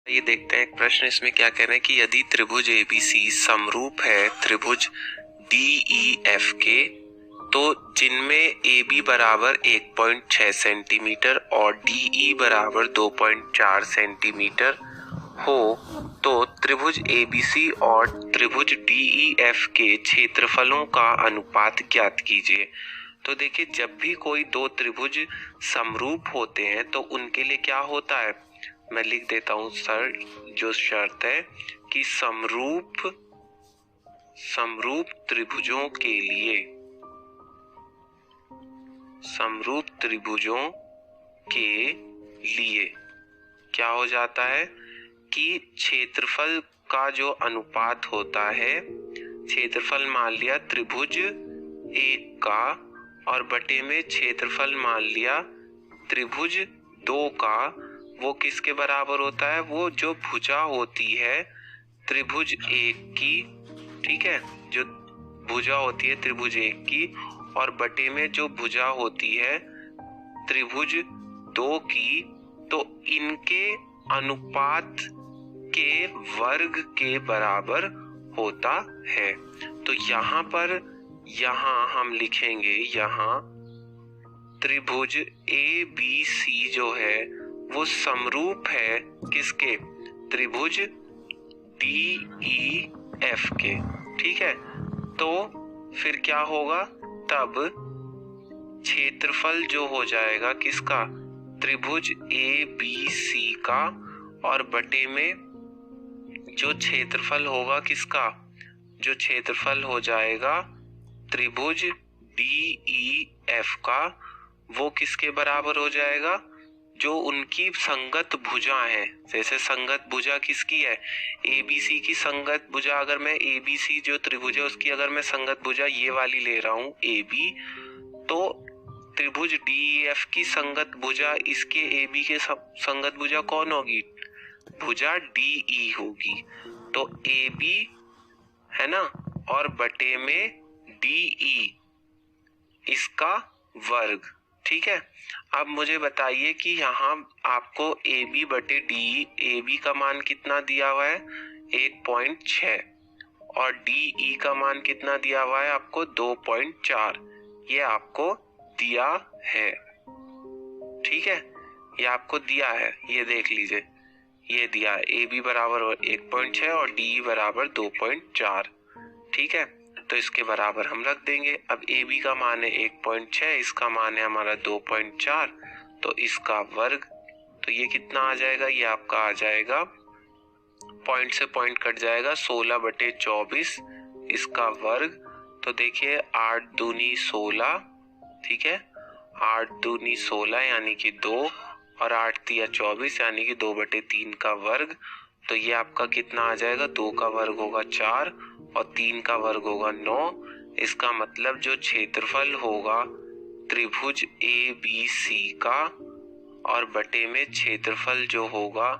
ये देखते हैं एक प्रश्न, इसमें क्या कह रहे हैं कि यदि त्रिभुज एबीसी समरूप है त्रिभुज डीईएफ के, तो जिनमें AB बराबर 1.6 सेंटीमीटर और DE बराबर 2.4 सेंटीमीटर हो, तो त्रिभुज ABC और त्रिभुज DEF के क्षेत्रफलों का अनुपात ज्ञात कीजिए। तो देखिए, जब भी कोई दो त्रिभुज समरूप होते हैं तो उनके लिए क्या होता है, मैं लिख देता हूं सर। जो शर्त है कि समरूप त्रिभुजों के लिए क्या हो जाता है कि क्षेत्रफल का जो अनुपात होता है, क्षेत्रफल मान लिया त्रिभुज एक का और बटे में क्षेत्रफल मान लिया त्रिभुज दो का, वो किसके बराबर होता है, वो जो भुजा होती है त्रिभुज एक की, ठीक है, जो भुजा होती है त्रिभुज एक की और बटे में जो भुजा होती है त्रिभुज दो की, तो इनके अनुपात के वर्ग के बराबर होता है। तो यहाँ हम लिखेंगे, यहाँ त्रिभुज ABC जो है वो समरूप है किसके, त्रिभुज DEF के, ठीक है। तो फिर क्या होगा, तब क्षेत्रफल जो हो जाएगा किसका, त्रिभुज ABC का, और बटे में जो क्षेत्रफल होगा किसका, जो क्षेत्रफल हो जाएगा त्रिभुज DEF का, वो किसके बराबर हो जाएगा, जो उनकी संगत भुजा है। जैसे संगत भुजा किसकी है, ABC की संगत भुजा, अगर मैं ABC जो त्रिभुज है उसकी अगर मैं संगत भुजा ये वाली ले रहा हूँ AB, तो त्रिभुज DEF की संगत भुजा इसके AB के संगत भुजा कौन होगी, भुजा DE होगी। तो AB है ना, और बटे में DE इसका वर्ग, ठीक है। अब मुझे बताइए कि यहाँ आपको AB बटे DE, AB का मान कितना दिया हुआ है 1.6 और DE का मान कितना दिया हुआ है आपको 2.4, ये आपको दिया है, ठीक है, ये आपको दिया है, ये देख लीजिए, ये दिया है AB बराबर 1.6 और DE बराबर 2.4, ठीक है। तो इसके बराबर हम रख देंगे। अब AB का मान है 1.6, इसका मान है हमारा 2.4, तो इसका वर्ग, तो ये कितना आ जाएगा, ये आपका आ जाएगा, पॉइंट से पॉइंट कट जाएगा, 16/24 इसका वर्ग। तो देखिए 8 दूनी 16, ठीक है, 8 दूनी 16 यानी कि 2 और 8 तिया 24 यानी कि 2/3 का वर्ग। तो ये आपका कितना आ जाएगा, 2 का वर्ग होगा 4 और 3 का वर्ग होगा 9। इसका मतलब जो क्षेत्रफल होगा त्रिभुज ABC का और बटे में क्षेत्रफल जो होगा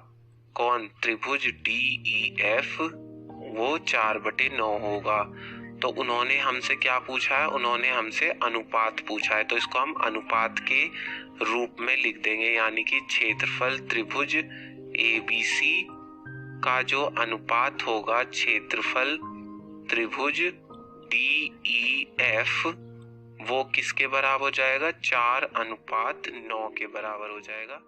कौन, त्रिभुज DEF, वो 4/9 होगा। तो उन्होंने हमसे क्या पूछा है, उन्होंने हमसे अनुपात पूछा है, तो इसको हम अनुपात के रूप में लिख देंगे, यानी कि क्षेत्रफल त्रिभुज ABC का जो अनुपात होगा क्षेत्रफल त्रिभुज DEF, वो किसके बराबर हो जाएगा, 4:9 के बराबर हो जाएगा।